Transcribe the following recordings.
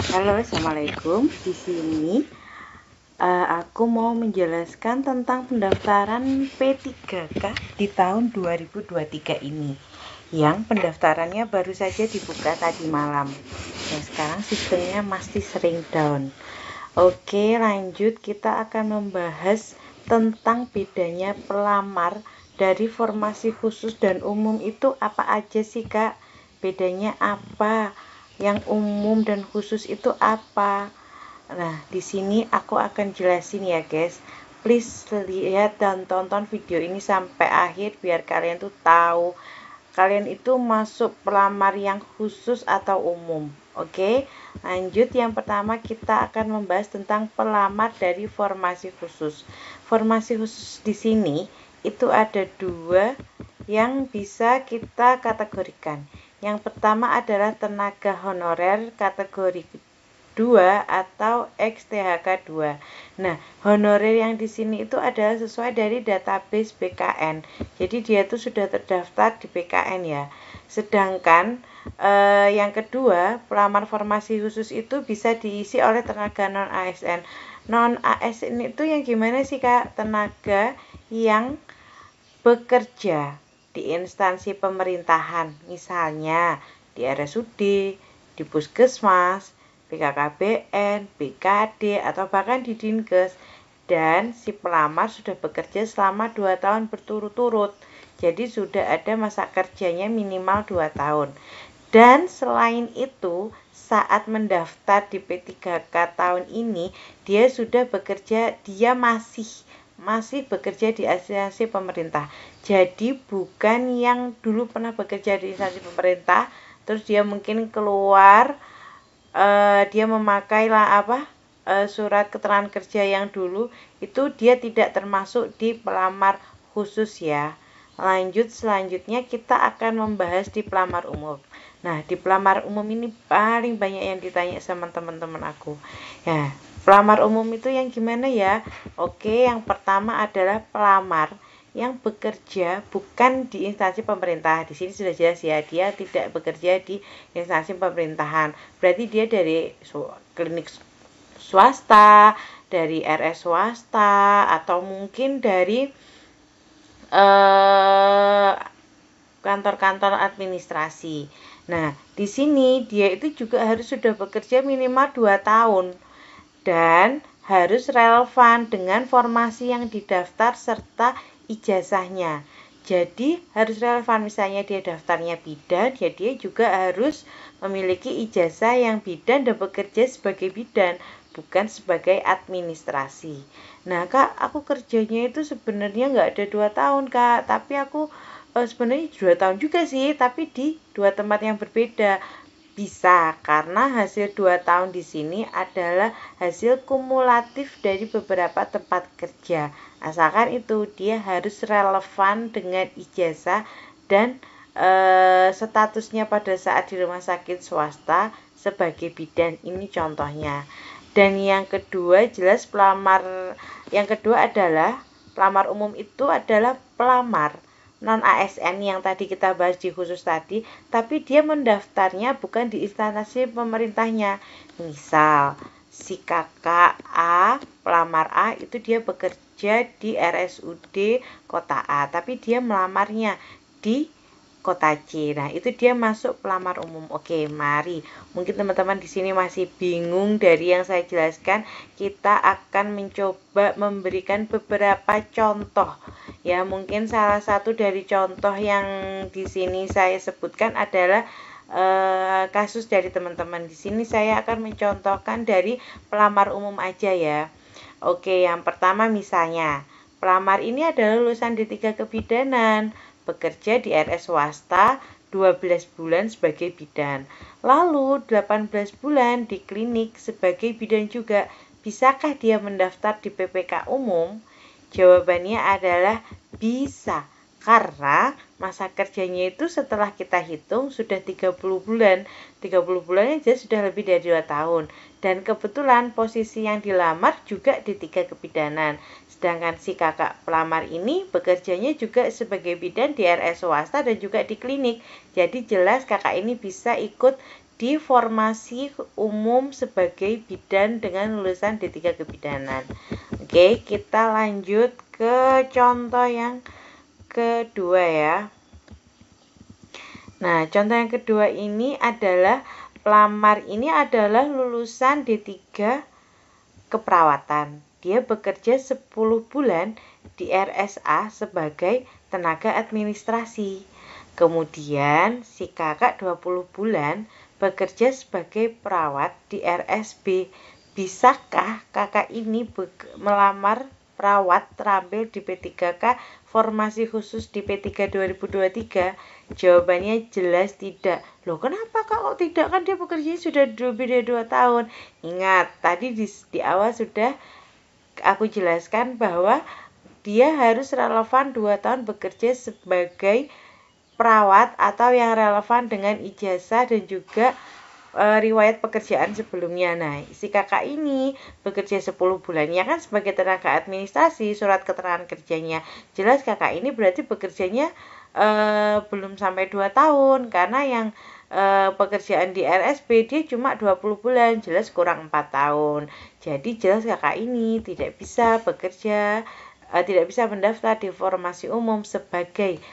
Halo, assalamualaikum. Di sini aku mau menjelaskan tentang pendaftaran P3K di tahun 2023 ini, yang pendaftarannya baru saja dibuka tadi malam. Dan sekarang sistemnya masih sering down. Oke, lanjut kita akan membahas tentang bedanya pelamar dari formasi khusus dan umum itu apa aja sih, Kak? Bedanya apa? Yang umum dan khusus itu apa? Nah, di sini aku akan jelasin ya, guys. Please lihat dan tonton video ini sampai akhir biar kalian tuh tahu kalian itu masuk pelamar yang khusus atau umum. Oke, lanjut. Yang pertama kita akan membahas tentang pelamar dari formasi khusus. Formasi khusus di sini itu ada dua yang bisa kita kategorikan. Yang pertama adalah tenaga honorer kategori 2 atau XTHK 2. Nah, honorer yang di sini itu adalah sesuai dari database BKN. Jadi dia tuh sudah terdaftar di BKN ya. Sedangkan yang kedua, pelamar formasi khusus itu bisa diisi oleh tenaga non ASN. Non ASN itu yang gimana sih, Kak? Tenaga yang bekerja di instansi pemerintahan, misalnya di RSUD, di Puskesmas, BKKBN, BKD, atau bahkan di Dinkes. Dan si pelamar sudah bekerja selama 2 tahun berturut-turut. Jadi sudah ada masa kerjanya minimal 2 tahun. Dan selain itu, saat mendaftar di P3K tahun ini, dia sudah bekerja, dia masih bekerja di instansi pemerintah. Jadi bukan yang dulu pernah bekerja di instansi pemerintah, terus dia mungkin keluar, dia memakai surat keterangan kerja yang dulu, itu dia tidak termasuk di pelamar khusus ya. Lanjut, selanjutnya kita akan membahas di pelamar umum. Nah, di pelamar umum ini paling banyak yang ditanya sama teman-teman aku. Ya, pelamar umum itu yang gimana ya? Oke, yang pertama adalah pelamar yang bekerja bukan di instansi pemerintah. Di sini sudah jelas ya, dia tidak bekerja di instansi pemerintahan. Berarti dia dari klinik swasta, dari RS swasta, atau mungkin dari kantor-kantor administrasi. Nah, di sini dia itu juga harus sudah bekerja minimal 2 tahun dan harus relevan dengan formasi yang didaftar serta ijazahnya. Jadi harus relevan, misalnya dia daftarnya bidan, ya dia juga harus memiliki ijazah yang bidan dan bekerja sebagai bidan, bukan sebagai administrasi. Nah, Kak, aku kerjanya itu sebenarnya nggak ada 2 tahun, Kak, tapi aku sebenarnya 2 tahun juga sih, tapi di 2 tempat yang berbeda. Bisa, karena hasil 2 tahun di sini adalah hasil kumulatif dari beberapa tempat kerja. Asalkan itu dia harus relevan dengan ijazah dan statusnya pada saat di rumah sakit swasta sebagai bidan. Ini contohnya. Dan yang kedua jelas yang kedua adalah pelamar umum itu adalah pelamar non ASN yang tadi kita bahas di khusus tadi, tapi dia mendaftarnya bukan di instansi pemerintahnya. Misal si kakak A, pelamar A itu dia bekerja di RSUD Kota A, tapi dia melamarnya di Kota C. Nah, itu dia masuk pelamar umum. Oke, mari. Mungkin teman-teman di sini masih bingung dari yang saya jelaskan. Kita akan mencoba memberikan beberapa contoh. Ya, mungkin salah satu dari contoh yang di sini saya sebutkan adalah kasus dari teman-teman. Di sini saya akan mencontohkan dari pelamar umum aja ya. Oke, yang pertama misalnya, pelamar ini adalah lulusan D3 Kebidanan, bekerja di RS swasta 12 bulan sebagai bidan. Lalu 18 bulan di klinik sebagai bidan juga. Bisakah dia mendaftar di PPK umum? Jawabannya adalah bisa. Karena masa kerjanya itu setelah kita hitung sudah 30 bulan. 30 bulan aja sudah lebih dari 2 tahun. Dan kebetulan posisi yang dilamar juga di 3 kebidanan. Sedangkan si kakak pelamar ini bekerjanya juga sebagai bidan di RS swasta dan juga di klinik. Jadi jelas kakak ini bisa ikut di formasi umum sebagai bidan dengan lulusan D3 kebidanan. Oke, kita lanjut ke contoh yang kedua ya. Nah, contoh yang kedua ini adalah pelamar ini adalah lulusan D3 keperawatan. Dia bekerja 10 bulan di RSA sebagai tenaga administrasi. Kemudian si kakak 20 bulan bekerja sebagai perawat di RSB. Bisakah kakak ini melamar perawat terampil di P3K formasi khusus di P3 2023? Jawabannya jelas tidak. Loh, kenapa kok tidak? Kan dia bekerja sudah lebih dari 2 tahun. Ingat, tadi di awal sudah aku jelaskan bahwa dia harus relevan 2 tahun bekerja sebagai perawat atau yang relevan dengan ijazah dan juga riwayat pekerjaan sebelumnya. Nah, si kakak ini bekerja 10 bulan ya kan sebagai tenaga administrasi, surat keterangan kerjanya jelas kakak ini berarti bekerjanya belum sampai 2 tahun karena yang pekerjaan di RSP dia cuma 20 bulan, jelas kurang 4 tahun. Jadi jelas kakak ini tidak bisa bekerja, tidak bisa mendaftar di formasi umum sebagai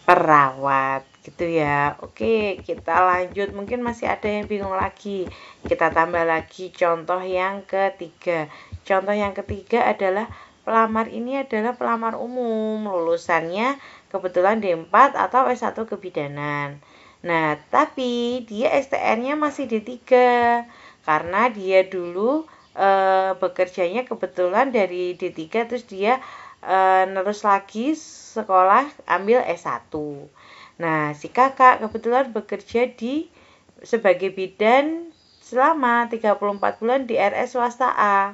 perawat gitu ya. Oke, kita lanjut. Mungkin masih ada yang bingung lagi. Kita tambah lagi contoh yang ketiga. Contoh yang ketiga adalah pelamar ini adalah pelamar umum. Lulusannya kebetulan D4 atau S1 kebidanan. Nah, tapi dia STR-nya masih D3 karena dia dulu bekerjanya kebetulan dari D3 terus dia terus lagi sekolah ambil S1. Nah, si kakak kebetulan bekerja sebagai bidan selama 34 bulan di RS swasta A.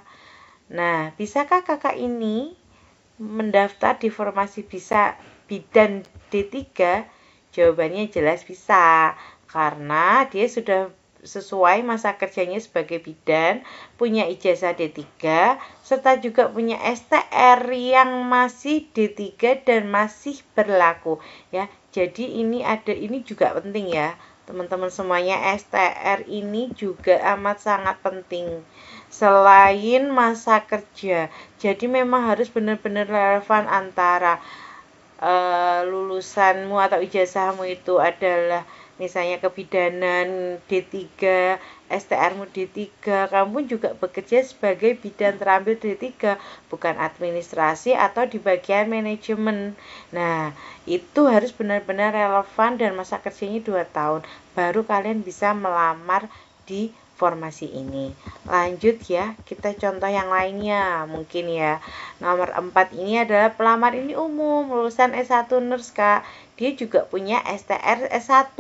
Nah, bisakah kakak ini mendaftar di formasi bisa bidan D3? Jawabannya jelas bisa, karena dia sudah sesuai masa kerjanya sebagai bidan, punya ijazah D3, serta juga punya STR yang masih D3 dan masih berlaku ya. Jadi ini juga penting ya, teman-teman semuanya. STR ini juga amat sangat penting selain masa kerja. Jadi memang harus benar-benar relevan antara lulusanmu atau ijazahmu itu adalah misalnya kebidanan D3, STR-mu D3, kamu juga bekerja sebagai bidan terampil D3, bukan administrasi atau di bagian manajemen. Nah, itu harus benar-benar relevan dan masa kerjanya 2 tahun, baru kalian bisa melamar di formasi ini. Lanjut ya, kita contoh yang lainnya mungkin ya. Nomor 4 ini adalah pelamar ini umum, lulusan S1 nurse Kak. Dia juga punya STR S1.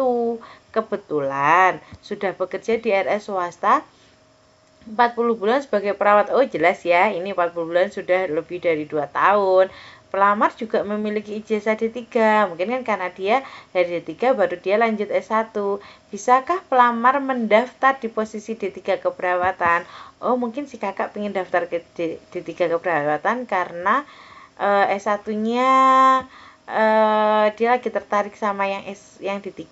Kebetulan sudah bekerja di RS swasta 40 bulan sebagai perawat. Oh, jelas ya, ini 40 bulan sudah lebih dari 2 tahun. Pelamar juga memiliki ijazah D3. Mungkin kan karena dia dari D3 baru dia lanjut S1. Bisakah pelamar mendaftar di posisi D3 keperawatan? Oh, mungkin si kakak pengen daftar ke D3 keperawatan karena S1-nya dia lagi tertarik sama yang D3.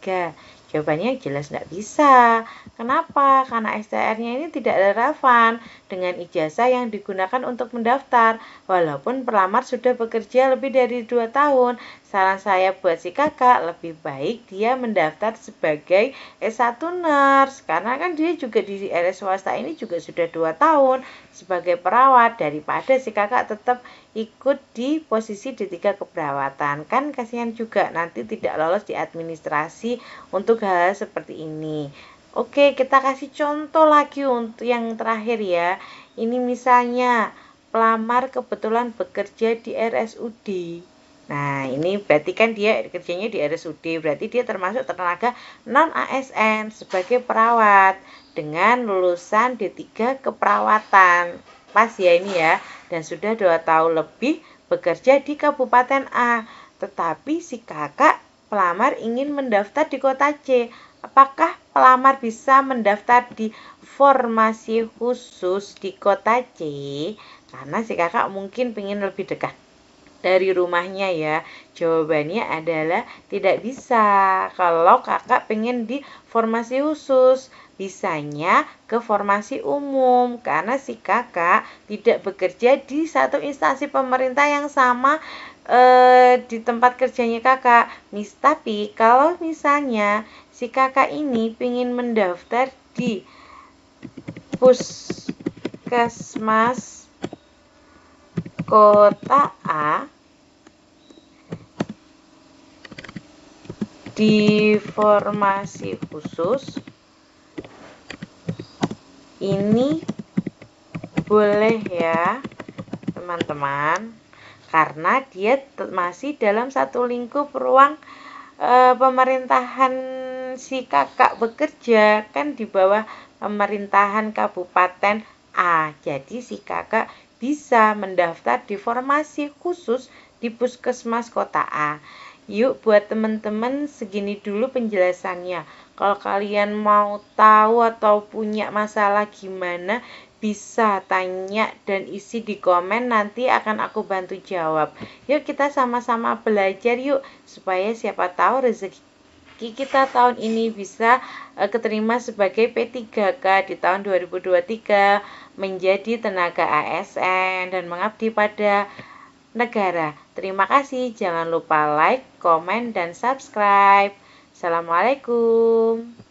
Jawabannya jelas nggak bisa. Kenapa? Karena STR-nya ini tidak relevan dengan ijazah yang digunakan untuk mendaftar. Walaupun pelamar sudah bekerja lebih dari 2 tahun. Saran saya buat si kakak, lebih baik dia mendaftar sebagai S1 nurse. Karena kan dia juga di RS swasta ini juga sudah 2 tahun sebagai perawat. Daripada si kakak tetap ikut di posisi D3 keperawatan. Kan kasihan juga nanti tidak lolos di administrasi untuk hal seperti ini. Oke, kita kasih contoh lagi untuk yang terakhir ya. Ini misalnya pelamar kebetulan bekerja di RSUD. Nah, ini berarti kan dia kerjanya di RSUD, berarti dia termasuk tenaga non-ASN sebagai perawat dengan lulusan D3 keperawatan. Pas ya ini ya, dan sudah 2 tahun lebih bekerja di Kabupaten A. Tetapi si kakak pelamar ingin mendaftar di kota C. Apakah pelamar bisa mendaftar di formasi khusus di kota C? Karena si kakak mungkin ingin lebih dekat dari rumahnya ya? Jawabannya adalah tidak bisa. Kalau kakak pengen di formasi khusus, bisanya ke formasi umum karena si kakak tidak bekerja di satu instansi pemerintah yang sama di tempat kerjanya kakak. Tapi kalau misalnya si kakak ini pengen mendaftar di puskesmas kota A di formasi khusus, ini boleh ya teman-teman, karena dia masih dalam satu lingkup ruang pemerintahan si kakak bekerja, kan di bawah pemerintahan Kabupaten A. Jadi si kakak bisa mendaftar di formasi khusus di puskesmas kota A. Yuk buat teman-teman, segini dulu penjelasannya. Kalau kalian mau tahu atau punya masalah gimana, bisa tanya dan isi di komen, nanti akan aku bantu jawab. Yuk kita sama-sama belajar yuk, supaya siapa tahu rezeki kita tahun ini bisa keterima sebagai P3K di tahun 2023, menjadi tenaga ASN dan mengabdi pada negara. Terima kasih, jangan lupa like, komen, dan subscribe. Assalamualaikum.